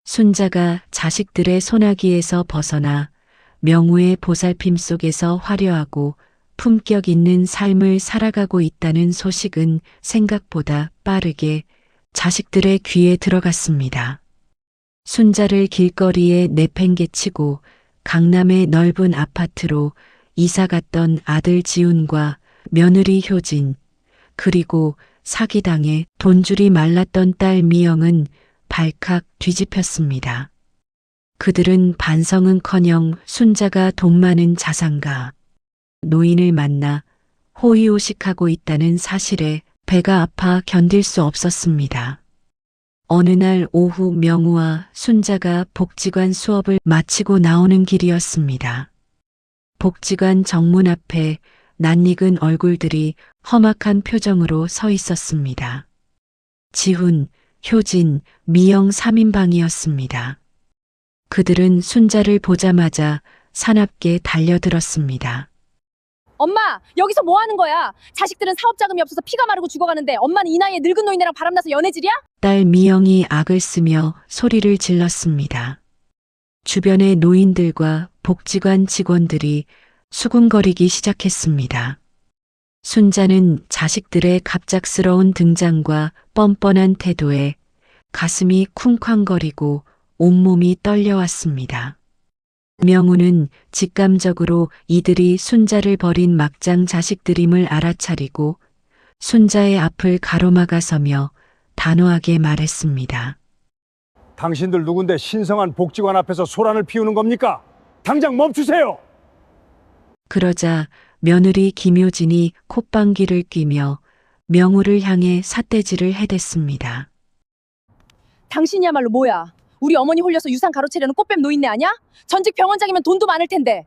순자가 자식들의 소나기에서 벗어나 명우의 보살핌 속에서 화려하고 품격 있는 삶을 살아가고 있다는 소식은 생각보다 빠르게 자식들의 귀에 들어갔습니다. 순자를 길거리에 내팽개치고 강남의 넓은 아파트로 이사갔던 아들 지훈과 며느리 효진, 그리고 사기당해 돈줄이 말랐던 딸 미영은 발칵 뒤집혔습니다. 그들은 반성은커녕 순자가 돈 많은 자산가, 노인을 만나 호의호식하고 있다는 사실에 배가 아파 견딜 수 없었습니다. 어느 날 오후 명우와 순자가 복지관 수업을 마치고 나오는 길이었습니다. 복지관 정문 앞에 낯익은 얼굴들이 험악한 표정으로 서 있었습니다. 지훈, 효진, 미영 3인방이었습니다. 그들은 순자를 보자마자 사납게 달려들었습니다. 엄마, 여기서 뭐 하는 거야? 자식들은 사업 자금이 없어서 피가 마르고 죽어가는데 엄마는 이 나이에 늙은 노인네랑 바람나서 연애질이야? 딸 미영이 악을 쓰며 소리를 질렀습니다. 주변의 노인들과 복지관 직원들이 수군거리기 시작했습니다. 순자는 자식들의 갑작스러운 등장과 뻔뻔한 태도에 가슴이 쿵쾅거리고 온몸이 떨려왔습니다. 명우는 직감적으로 이들이 순자를 버린 막장 자식들임을 알아차리고 순자의 앞을 가로막아서며 단호하게 말했습니다. 당신들 누군데 신성한 복지관 앞에서 소란을 피우는 겁니까? 당장 멈추세요! 그러자 며느리 김효진이 콧방귀를 뀌며 명우를 향해 삿대질을 해댔습니다. 당신이야말로 뭐야? 우리 어머니 홀려서 유산 가로채려는 꽃뱀 노인네 아냐? 전직 병원장이면 돈도 많을 텐데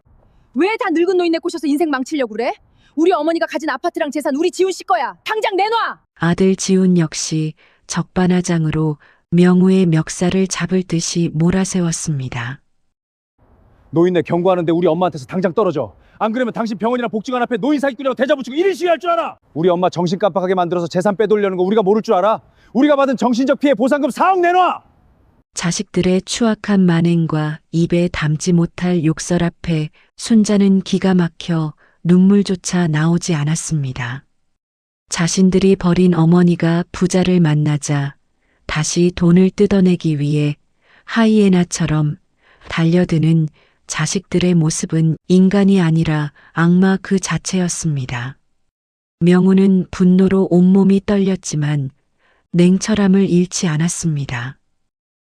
왜 다 늙은 노인네 꼬셔서 인생 망치려고 그래? 우리 어머니가 가진 아파트랑 재산 우리 지훈 씨 거야. 당장 내놔! 아들 지훈 역시 적반하장으로 명우의 멱살을 잡을 듯이 몰아세웠습니다. 노인네 경고하는데 우리 엄마한테서 당장 떨어져. 안 그러면 당신 병원이나 복지관 앞에 노인 사기꾼이라고 대자붙이고 1인 시위할 줄 알아. 우리 엄마 정신 깜빡하게 만들어서 재산 빼돌려는 거 우리가 모를 줄 알아? 우리가 받은 정신적 피해 보상금 4억 내놔! 자식들의 추악한 만행과 입에 담지 못할 욕설 앞에 순자는 기가 막혀 눈물조차 나오지 않았습니다. 자신들이 버린 어머니가 부자를 만나자 다시 돈을 뜯어내기 위해 하이에나처럼 달려드는 자식들의 모습은 인간이 아니라 악마 그 자체였습니다. 명우는 분노로 온몸이 떨렸지만 냉철함을 잃지 않았습니다.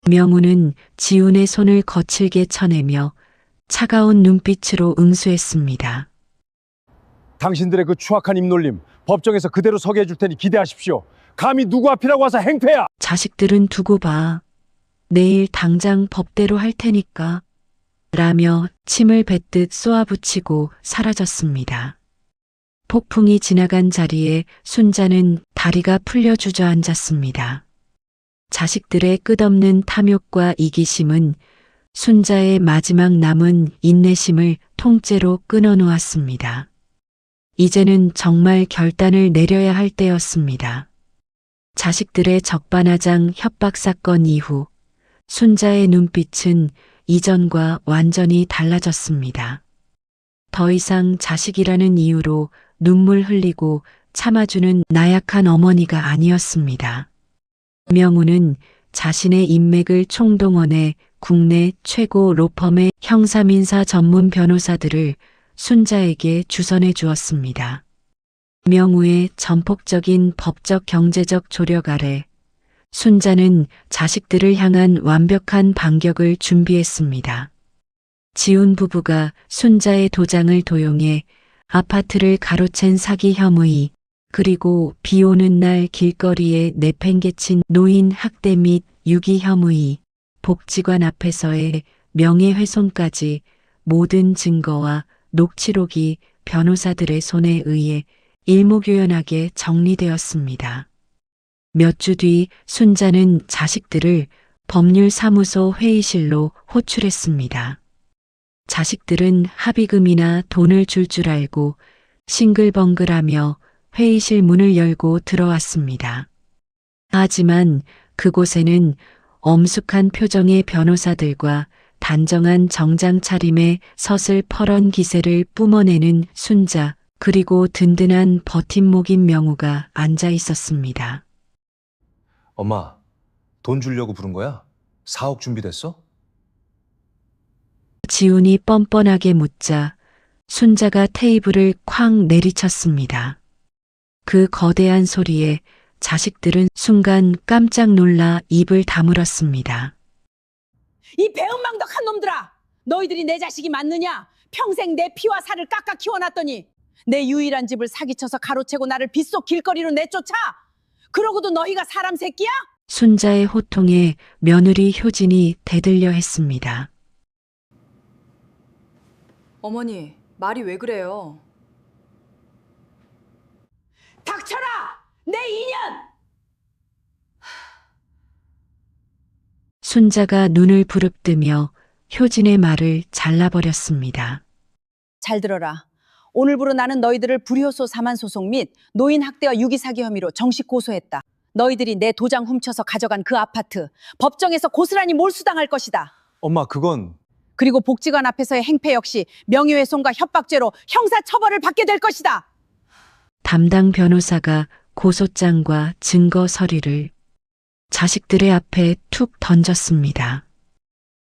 명우는 지훈의 손을 거칠게 쳐내며 차가운 눈빛으로 응수했습니다. 당신들의 그 추악한 입놀림 법정에서 그대로 서게 해줄 테니 기대하십시오. 감히 누구 앞이라고 와서 행패야! 자식들은 두고 봐. 내일 당장 법대로 할 테니까. 라며 침을 뱉듯 쏘아붙이고 사라졌습니다. 폭풍이 지나간 자리에 순자는 다리가 풀려 주저앉았습니다. 자식들의 끝없는 탐욕과 이기심은 순자의 마지막 남은 인내심을 통째로 끊어놓았습니다. 이제는 정말 결단을 내려야 할 때였습니다. 자식들의 적반하장 협박 사건 이후 순자의 눈빛은 이전과 완전히 달라졌습니다. 더 이상 자식이라는 이유로 눈물 흘리고 참아주는 나약한 어머니가 아니었습니다. 명우는 자신의 인맥을 총동원해 국내 최고 로펌의 형사민사 전문 변호사들을 순자에게 주선해 주었습니다. 명우의 전폭적인 법적 경제적 조력 아래 순자는 자식들을 향한 완벽한 반격을 준비했습니다. 지훈 부부가 순자의 도장을 도용해 아파트를 가로챈 사기 혐의, 그리고 비 오는 날 길거리에 내팽개친 노인 학대 및 유기 혐의, 복지관 앞에서의 명예훼손까지 모든 증거와 녹취록이 변호사들의 손에 의해 일목요연하게 정리되었습니다. 몇 주 뒤 순자는 자식들을 법률사무소 회의실로 호출했습니다. 자식들은 합의금이나 돈을 줄 줄 알고 싱글벙글하며 회의실 문을 열고 들어왔습니다. 하지만 그곳에는 엄숙한 표정의 변호사들과 단정한 정장 차림의 서슬퍼런 기세를 뿜어내는 순자, 그리고 든든한 버팀목인 명우가 앉아 있었습니다. 엄마, 돈 주려고 부른 거야? 4억 준비됐어? 지훈이 뻔뻔하게 묻자 순자가 테이블을 쾅 내리쳤습니다. 그 거대한 소리에 자식들은 순간 깜짝 놀라 입을 다물었습니다. 이 배은망덕한 놈들아! 너희들이 내 자식이 맞느냐? 평생 내 피와 살을 깎아 키워놨더니 내 유일한 집을 사기쳐서 가로채고 나를 빗속 길거리로 내쫓아! 그러고도 너희가 사람 새끼야? 순자의 호통에 며느리 효진이 대들려 했습니다. 어머니, 말이 왜 그래요? 닥쳐라! 내 인연! 순자가 눈을 부릅뜨며 효진의 말을 잘라버렸습니다. 잘 들어라. 오늘부로 나는 너희들을 불효소 사만 소송 및 노인 학대와 유기 사기 혐의로 정식 고소했다. 너희들이 내 도장 훔쳐서 가져간 그 아파트 법정에서 고스란히 몰수당할 것이다. 엄마, 그건 그리고 복지관 앞에서의 행패 역시 명예훼손과 협박죄로 형사처벌을 받게 될 것이다. 담당 변호사가 고소장과 증거 서류를 자식들의 앞에 툭 던졌습니다.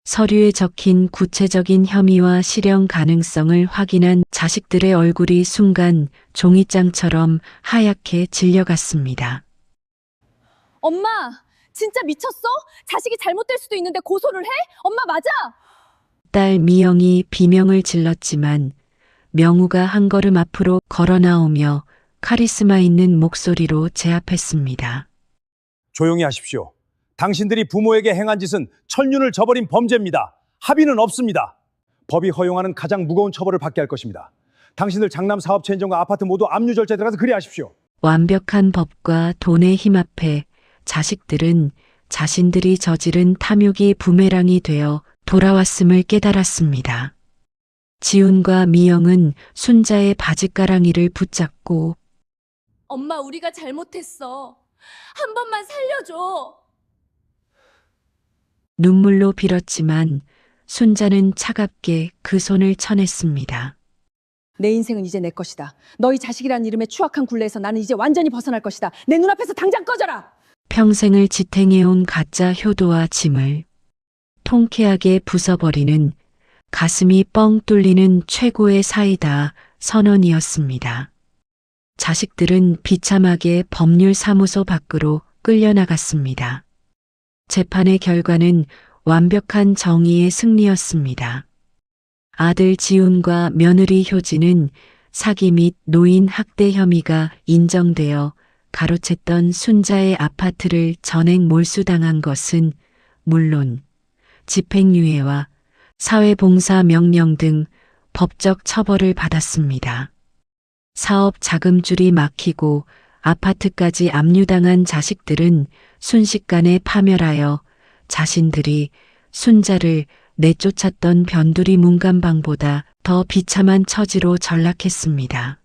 서류에 적힌 구체적인 혐의와 실형 가능성을 확인한 자식들의 얼굴이 순간 종이장처럼 하얗게 질려갔습니다. 엄마, 진짜 미쳤어? 자식이 잘못될 수도 있는데 고소를 해? 엄마 맞아? 딸 미영이 비명을 질렀지만 명우가 한 걸음 앞으로 걸어 나오며 카리스마 있는 목소리로 제압했습니다. 조용히 하십시오. 당신들이 부모에게 행한 짓은 천륜을 저버린 범죄입니다. 합의는 없습니다. 법이 허용하는 가장 무거운 처벌을 받게 할 것입니다. 당신들 장남 사업체 인정과 아파트 모두 압류 절차에 들어가서 그리하십시오. 완벽한 법과 돈의 힘 앞에 자식들은 자신들이 저지른 탐욕이 부메랑이 되어 돌아왔음을 깨달았습니다. 지훈과 미영은 순자의 바짓가랑이를 붙잡고 엄마, 우리가 잘못했어. 한 번만 살려줘. 눈물로 빌었지만 순자는 차갑게 그 손을 쳐냈습니다. 내 인생은 이제 내 것이다. 너희 자식이라는 이름의 추악한 굴레에서 나는 이제 완전히 벗어날 것이다. 내 눈앞에서 당장 꺼져라. 평생을 지탱해온 가짜 효도와 짐을 통쾌하게 부숴버리는 가슴이 뻥 뚫리는 최고의 사이다 선언이었습니다. 자식들은 비참하게 법률사무소 밖으로 끌려나갔습니다. 재판의 결과는 완벽한 정의의 승리였습니다. 아들 지훈과 며느리 효진은 사기 및 노인 학대 혐의가 인정되어 가로챘던 순자의 아파트를 전액 몰수당한 것은 물론 집행유예와 사회봉사 명령 등 법적 처벌을 받았습니다. 사업 자금줄이 막히고 아파트까지 압류당한 자식들은 순식간에 파멸하여 자신들이 순자를 내쫓았던 변두리 문간방보다 더 비참한 처지로 전락했습니다.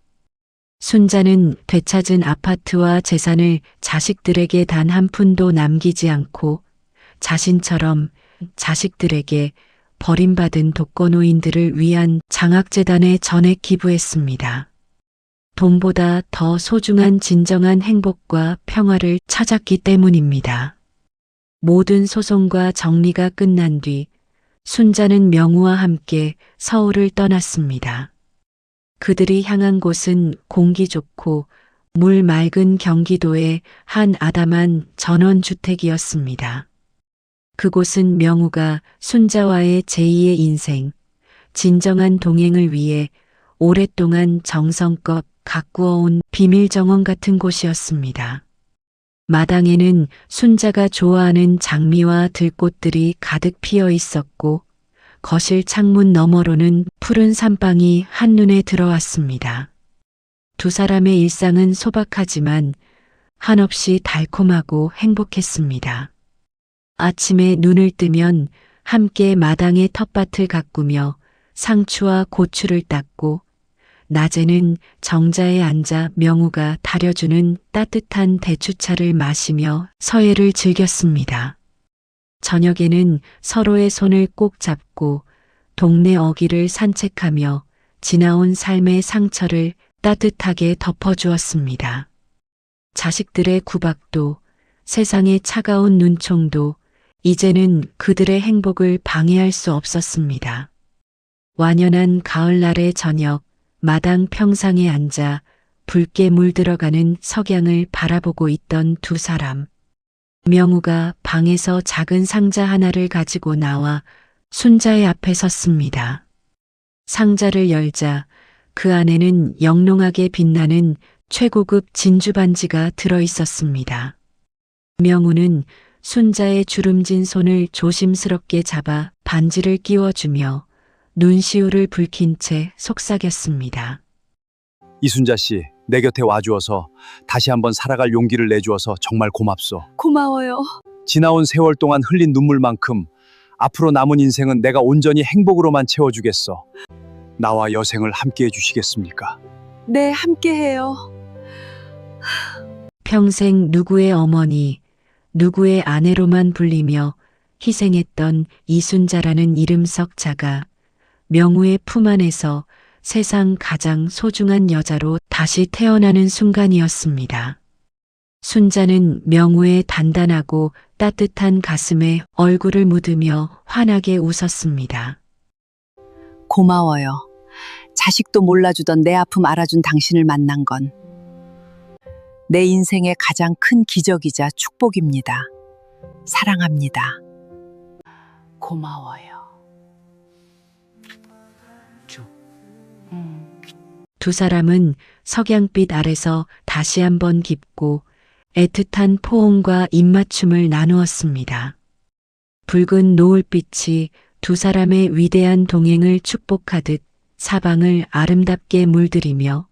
순자는 되찾은 아파트와 재산을 자식들에게 단 한 푼도 남기지 않고 자신처럼 자식들에게 버림받은 독거노인들을 위한 장학재단에 전액 기부했습니다. 돈보다 더 소중한 진정한 행복과 평화를 찾았기 때문입니다. 모든 소송과 정리가 끝난 뒤 순자는 명우와 함께 서울을 떠났습니다. 그들이 향한 곳은 공기 좋고 물 맑은 경기도의 한 아담한 전원주택이었습니다. 그곳은 명우가 순자와의 제2의 인생, 진정한 동행을 위해 오랫동안 정성껏 가꾸어온 비밀 정원 같은 곳이었습니다. 마당에는 순자가 좋아하는 장미와 들꽃들이 가득 피어 있었고 거실 창문 너머로는 푸른 산방이 한눈에 들어왔습니다. 두 사람의 일상은 소박하지만 한없이 달콤하고 행복했습니다. 아침에 눈을 뜨면 함께 마당의 텃밭을 가꾸며 상추와 고추를 땄고 낮에는 정자에 앉아 명우가 달여주는 따뜻한 대추차를 마시며 서예를 즐겼습니다. 저녁에는 서로의 손을 꼭 잡고 동네 어귀를 산책하며 지나온 삶의 상처를 따뜻하게 덮어주었습니다. 자식들의 구박도 세상의 차가운 눈총도 이제는 그들의 행복을 방해할 수 없었습니다. 완연한 가을날의 저녁, 마당 평상에 앉아 붉게 물들어가는 석양을 바라보고 있던 두 사람. 명우가 방에서 작은 상자 하나를 가지고 나와 순자의 앞에 섰습니다. 상자를 열자 그 안에는 영롱하게 빛나는 최고급 진주 반지가 들어 있었습니다. 명우는 순자의 주름진 손을 조심스럽게 잡아 반지를 끼워주며 눈시울을 붉힌 채 속삭였습니다. 이순자 씨, 내 곁에 와주어서 다시 한번 살아갈 용기를 내주어서 정말 고맙소. 고마워요. 지나온 세월 동안 흘린 눈물만큼 앞으로 남은 인생은 내가 온전히 행복으로만 채워주겠어. 나와 여생을 함께 해주시겠습니까? 네, 함께해요. 평생 누구의 어머니, 누구의 아내로만 불리며 희생했던 이순자라는 이름 석 자가 명우의 품 안에서 세상 가장 소중한 여자로 다시 태어나는 순간이었습니다. 순자는 명우의 단단하고 따뜻한 가슴에 얼굴을 묻으며 환하게 웃었습니다. 고마워요. 자식도 몰라주던 내 아픔 알아준 당신을 만난 건 내 인생의 가장 큰 기적이자 축복입니다. 사랑합니다. 고마워요. 두 사람은 석양빛 아래서 다시 한번 깊고 애틋한 포옹과 입맞춤을 나누었습니다. 붉은 노을빛이 두 사람의 위대한 동행을 축복하듯 사방을 아름답게 물들이며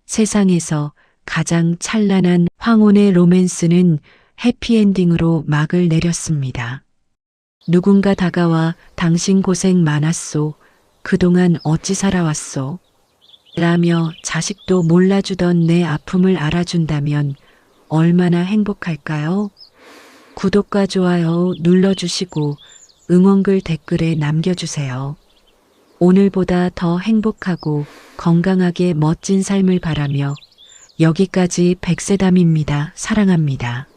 세상에서 가장 찬란한 황혼의 로맨스는 해피엔딩으로 막을 내렸습니다. 누군가 다가와 당신 고생 많았소. 그동안 어찌 살아왔소. 라며 자식도 몰라주던 내 아픔을 알아준다면 얼마나 행복할까요? 구독과 좋아요 눌러주시고 응원글 댓글에 남겨주세요. 오늘보다 더 행복하고 건강하게 멋진 삶을 바라며 여기까지 백세담입니다. 사랑합니다.